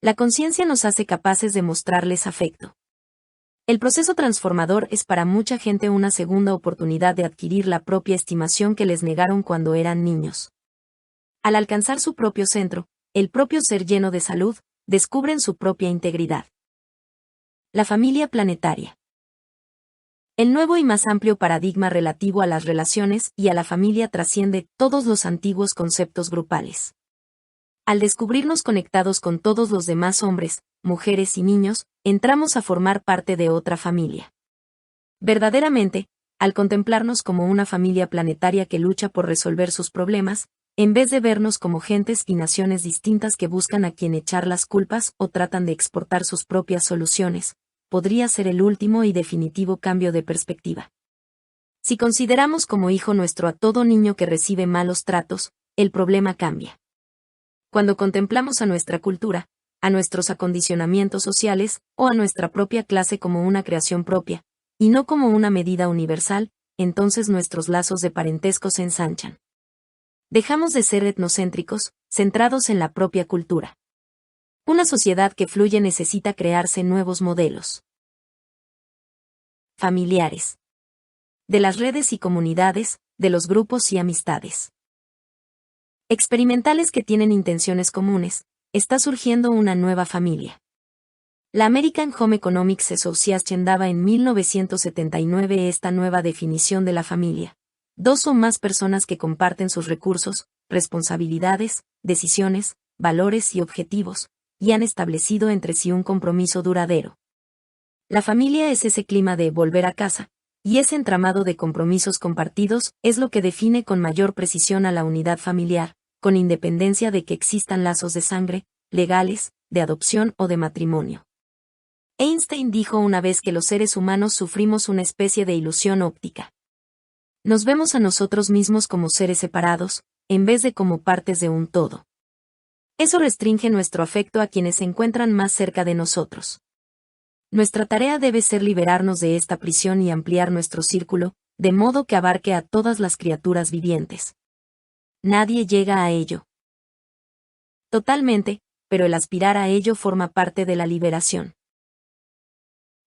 La conciencia nos hace capaces de mostrarles afecto. El proceso transformador es para mucha gente una segunda oportunidad de adquirir la propia estimación que les negaron cuando eran niños. Al alcanzar su propio centro, el propio ser lleno de salud, descubren su propia integridad. La familia planetaria. El nuevo y más amplio paradigma relativo a las relaciones y a la familia trasciende todos los antiguos conceptos grupales. Al descubrirnos conectados con todos los demás hombres, mujeres y niños, entramos a formar parte de otra familia. Verdaderamente, al contemplarnos como una familia planetaria que lucha por resolver sus problemas, en vez de vernos como gentes y naciones distintas que buscan a quien echar las culpas o tratan de exportar sus propias soluciones, podría ser el último y definitivo cambio de perspectiva. Si consideramos como hijo nuestro a todo niño que recibe malos tratos, el problema cambia. Cuando contemplamos a nuestra cultura, a nuestros acondicionamientos sociales, o a nuestra propia clase como una creación propia, y no como una medida universal, entonces nuestros lazos de parentesco se ensanchan. Dejamos de ser etnocéntricos, centrados en la propia cultura. Una sociedad que fluye necesita crearse nuevos modelos familiares. De las redes y comunidades, de los grupos y amistades experimentales que tienen intenciones comunes, está surgiendo una nueva familia. La American Home Economics Association daba en 1979 esta nueva definición de la familia: 2 o más personas que comparten sus recursos, responsabilidades, decisiones, valores y objetivos, y han establecido entre sí un compromiso duradero. La familia es ese clima de volver a casa, y ese entramado de compromisos compartidos es lo que define con mayor precisión a la unidad familiar, con independencia de que existan lazos de sangre, legales, de adopción o de matrimonio. Einstein dijo una vez que los seres humanos sufrimos una especie de ilusión óptica. Nos vemos a nosotros mismos como seres separados, en vez de como partes de un todo. Eso restringe nuestro afecto a quienes se encuentran más cerca de nosotros. Nuestra tarea debe ser liberarnos de esta prisión y ampliar nuestro círculo, de modo que abarque a todas las criaturas vivientes. Nadie llega a ello totalmente, pero el aspirar a ello forma parte de la liberación.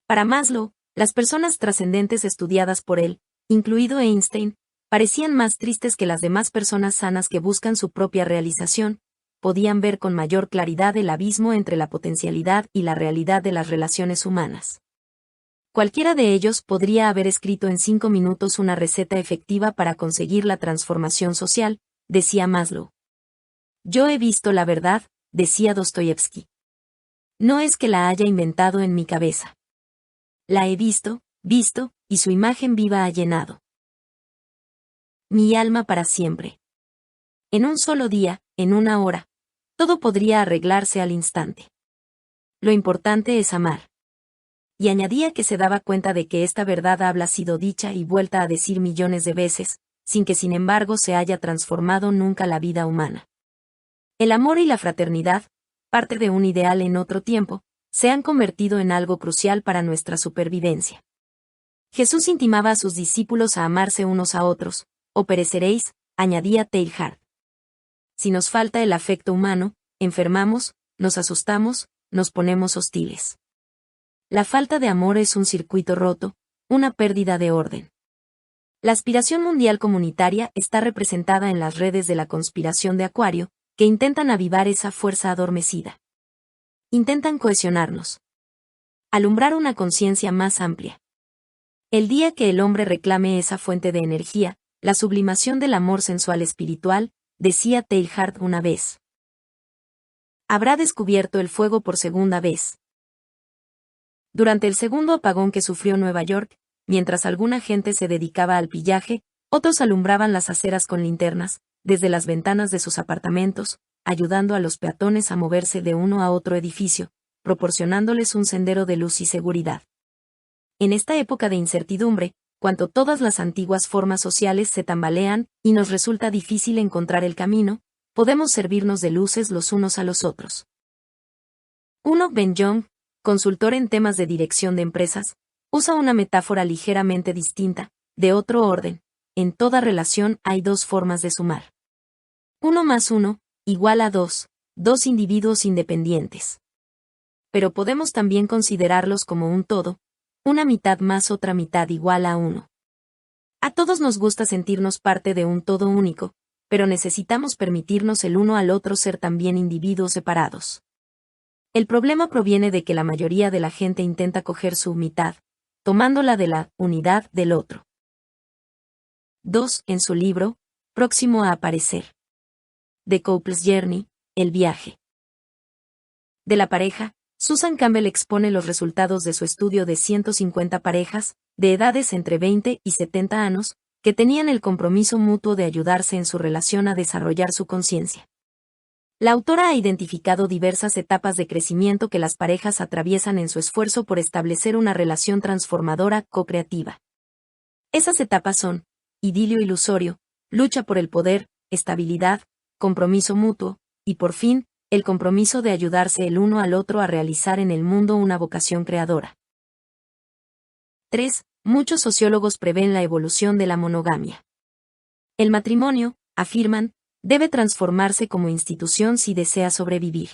Para Maslow, las personas trascendentes estudiadas por él, incluido Einstein, parecían más tristes que las demás personas sanas que buscan su propia realización, podían ver con mayor claridad el abismo entre la potencialidad y la realidad de las relaciones humanas. Cualquiera de ellos podría haber escrito en 5 minutos una receta efectiva para conseguir la transformación social, decía Maslow. Yo he visto la verdad, decía Dostoyevsky. No es que la haya inventado en mi cabeza. La he visto, y su imagen viva ha llenado mi alma para siempre. En un solo día, en una hora, todo podría arreglarse al instante. Lo importante es amar. Y añadía que se daba cuenta de que esta verdad habla sido dicha y vuelta a decir millones de veces, sin que sin embargo se haya transformado nunca la vida humana. El amor y la fraternidad, parte de un ideal en otro tiempo, se han convertido en algo crucial para nuestra supervivencia. Jesús intimaba a sus discípulos a amarse unos a otros, o pereceréis, añadía Teilhard. Si nos falta el afecto humano, enfermamos, nos asustamos, nos ponemos hostiles. La falta de amor es un circuito roto, una pérdida de orden. La aspiración mundial comunitaria está representada en las redes de la conspiración de Acuario, que intentan avivar esa fuerza adormecida. Intentan cohesionarnos. Alumbrar una conciencia más amplia. El día que el hombre reclame esa fuente de energía, la sublimación del amor sensual espiritual, decía Teilhard una vez. Habrá descubierto el fuego por segunda vez. Durante el segundo apagón que sufrió Nueva York, mientras alguna gente se dedicaba al pillaje, otros alumbraban las aceras con linternas, desde las ventanas de sus apartamentos, ayudando a los peatones a moverse de uno a otro edificio, proporcionándoles un sendero de luz y seguridad. En esta época de incertidumbre, cuando todas las antiguas formas sociales se tambalean y nos resulta difícil encontrar el camino, podemos servirnos de luces los unos a los otros. Uno Ben Young, consultor en temas de dirección de empresas, usa una metáfora ligeramente distinta, de otro orden. En toda relación hay dos formas de sumar. 1 más 1, igual a 2, dos individuos independientes. Pero podemos también considerarlos como un todo, una mitad más otra mitad igual a 1. A todos nos gusta sentirnos parte de un todo único, pero necesitamos permitirnos el uno al otro ser también individuos separados. El problema proviene de que la mayoría de la gente intenta coger su mitad, tomándola de la unidad del otro. 2. En su libro, próximo a aparecer. The Couple's Journey, el viaje de la pareja, Susan Campbell expone los resultados de su estudio de 150 parejas, de edades entre 20 y 70 años, que tenían el compromiso mutuo de ayudarse en su relación a desarrollar su conciencia. La autora ha identificado diversas etapas de crecimiento que las parejas atraviesan en su esfuerzo por establecer una relación transformadora co-creativa. Esas etapas son: idilio ilusorio, lucha por el poder, estabilidad, compromiso mutuo, y por fin, el compromiso de ayudarse el uno al otro a realizar en el mundo una vocación creadora. 3. Muchos sociólogos prevén la evolución de la monogamia. El matrimonio, afirman, debe transformarse como institución si desea sobrevivir.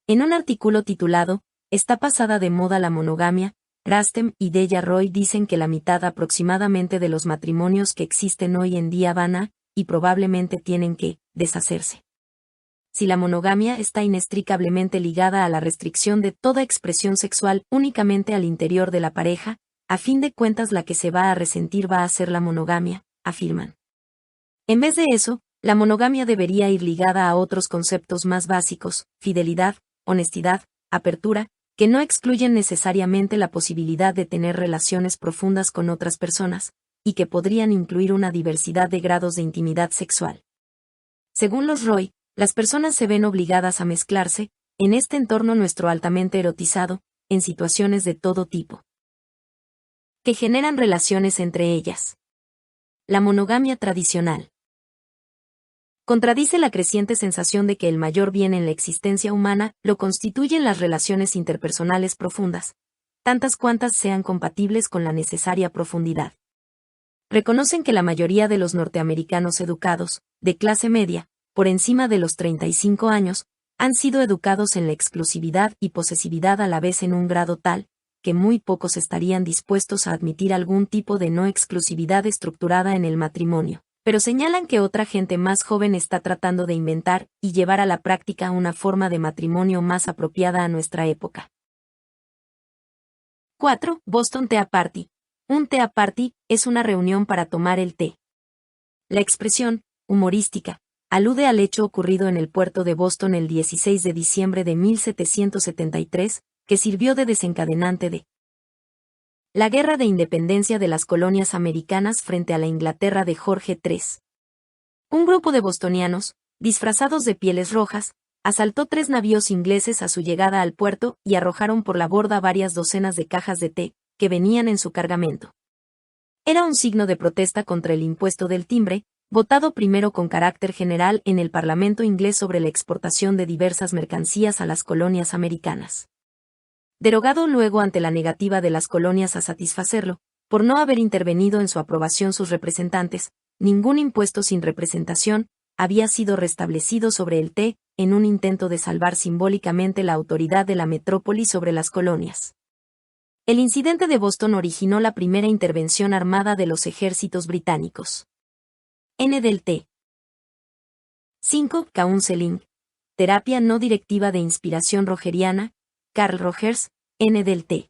En un artículo titulado «¿Está pasada de moda la monogamia?», Rastem y Deya Roy dicen que la mitad aproximadamente de los matrimonios que existen hoy en día van a, y probablemente tienen que, deshacerse. Si la monogamia está inextricablemente ligada a la restricción de toda expresión sexual únicamente al interior de la pareja, a fin de cuentas la que se va a resentir va a ser la monogamia, afirman. En vez de eso, La monogamia debería ir ligada a otros conceptos más básicos: fidelidad, honestidad, apertura, que no excluyen necesariamente la posibilidad de tener relaciones profundas con otras personas, y que podrían incluir una diversidad de grados de intimidad sexual. Según los Roy, las personas se ven obligadas a mezclarse, en este entorno nuestro altamente erotizado, en situaciones de todo tipo, que generan relaciones entre ellas. La monogamia tradicional contradice la creciente sensación de que el mayor bien en la existencia humana lo constituyen las relaciones interpersonales profundas, tantas cuantas sean compatibles con la necesaria profundidad. Reconocen que la mayoría de los norteamericanos educados, de clase media, por encima de los 35 años, han sido educados en la exclusividad y posesividad a la vez en un grado tal, que muy pocos estarían dispuestos a admitir algún tipo de no exclusividad estructurada en el matrimonio, pero señalan que otra gente más joven está tratando de inventar y llevar a la práctica una forma de matrimonio más apropiada a nuestra época. 4. Boston Tea Party. Un tea party es una reunión para tomar el té. La expresión, humorística, alude al hecho ocurrido en el puerto de Boston el 16 de diciembre de 1773, que sirvió de desencadenante de la Guerra de Independencia de las colonias americanas frente a la Inglaterra de Jorge III. Un grupo de bostonianos, disfrazados de pieles rojas, asaltó 3 navíos ingleses a su llegada al puerto y arrojaron por la borda varias docenas de cajas de té, que venían en su cargamento. Era un signo de protesta contra el impuesto del timbre, votado primero con carácter general en el Parlamento inglés sobre la exportación de diversas mercancías a las colonias americanas. Derogado luego ante la negativa de las colonias a satisfacerlo, por no haber intervenido en su aprobación sus representantes, ningún impuesto sin representación había sido restablecido sobre el té, en un intento de salvar simbólicamente la autoridad de la metrópoli sobre las colonias. El incidente de Boston originó la primera intervención armada de los ejércitos británicos. N del té. 5. Counseling. Terapia no directiva de inspiración rogeriana, Carl Rogers, N del té.